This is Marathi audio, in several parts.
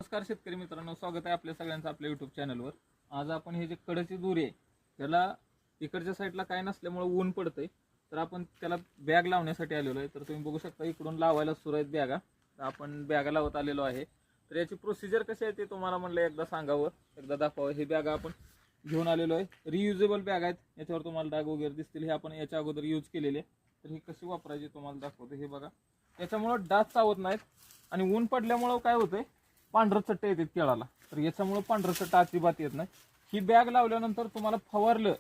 नमस्कार शेतकरी मित्रांनो, स्वागत आहे आपल्या सगळ्यांचं आपल्या युट्यूब चॅनलवर। आज आपण हे जे कडची दोरी आहे त्याला इकडच्या साईडला काय नसल्यामुळे ऊन पडतंय, तर आपण त्याला बॅग लावण्यासाठी आलेलो आहे। तर तुम्ही बघू शकता इकडून लावायला सुरू आहेत बॅगा। तर आपण बॅगा लावत आलेलो आहे। तर याची प्रोसिजर कशी आहे ते तुम्हाला म्हणलं एकदा सांगावं, एकदा दाखवावं। हे बॅगा आपण घेऊन आलेलो आहे, रियुजेबल बॅग आहेत, याच्यावर तुम्हाला डाग वगैरे दिसतील। हे आपण याच्या अगोदर यूज केलेले। तर ही कशी वापरायची तुम्हाला दाखवतो। हे बघा, याच्यामुळे डाग चावत नाहीत आणि ऊन पडल्यामुळे काय होतंय, पांढरं चट्ट येतात केळाला। तर याच्यामुळे पांढरं चट्ट अजिबात येत नाही। ही बॅग लावल्यानंतर तुम्हाला फवारलं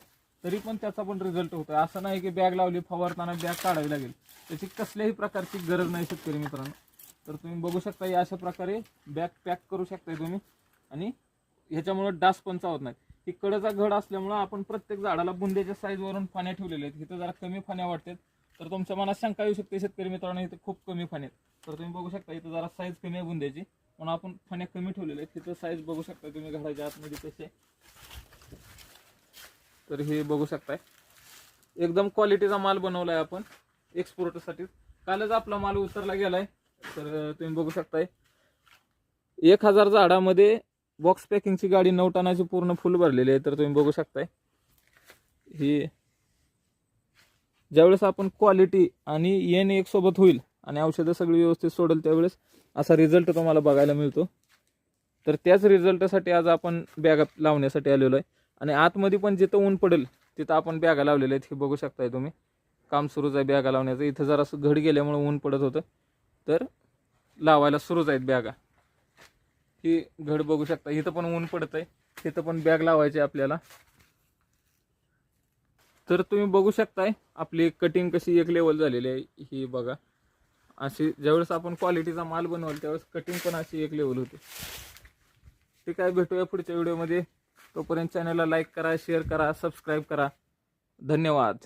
तरी पण त्याचा पण रिझल्ट होतोय। असं नाही की बॅग लावली फवारताना बॅग काढावी लागेल, त्याची कसल्याही प्रकारची गरज नाही शेतकरी मित्रांनो। तर तुम्ही बघू शकता या अशा प्रकारे बॅग पॅक करू शकताय तुम्ही, आणि ह्याच्यामुळे डास पण चावत नाही। ही कडचा घड असल्यामुळे आपण प्रत्येक झाडाला बुंद्याच्या साईजवरून फाण्या ठेवलेल्या आहेत। इथं जरा कमी फाण्या वाटतात, तर तुमच्या मनात शंका येऊ शकते शेतकरी मित्रांनो, इथे खूप कमी फाण्या आहेत। तर तुम्ही बघू शकता इथं जरा साईज कमी आहे बुंद्याची, म्हणून आपण फाण्या कमी ठेवलेल्या आहेत। तिथं साईज बघू शकता तुम्ही घराच्या आतमध्ये कसे। तर हे बघू शकताय एकदम क्वालिटीचा माल बनवलाय आपण एक्सपोर्टसाठी। कालच आपला माल उतरला गेलाय। तर तुम्ही बघू शकताय 1000 झाडामध्ये बॉक्स पॅकिंगची गाडी 9 टनाची पूर्ण फुल भरलेली आहे। तर तुम्ही बघू शकताय ही ज्यावेळेस आपण क्वालिटी आणि एन एक सोबत होईल आणि औषधं सगळी व्यवस्थित सोडेल त्यावेळेस असा रिझल्ट तुम्हाला बघायला मिळतो। तर त्याच रिझल्टसाठी आज आपण बॅगा लावण्यासाठी आलेलो आहे, आणि आतमध्ये पण जिथं ऊन पडेल तिथं आपण बॅगा लावलेल्या आहेत। हे बघू शकताय तुम्ही, काम सुरूच आहे बॅगा लावण्याचं। इथं जरासं घड गेल्यामुळे ऊन पडत होतं, तर लावायला सुरूच आहेत बॅगा। ही घड बघू शकता, इथं पण ऊन पडत आहे, तिथं पण बॅग लावायची आपल्याला। तर तुम्ही बघू शकताय आपली कटिंग कशी एक लेवल झालेली आहे। ही बघा, अशी ज्यावेळेस आपण क्वालिटीचा माल बनवल त्यावेळेस कटिंग पण अशी एक लेवल होते। ठीक आहे, भेटूया पुढच्या व्हिडिओमध्ये। तोपर्यंत चॅनलला लाईक करा, शेअर करा, सबस्क्राईब करा। धन्यवाद।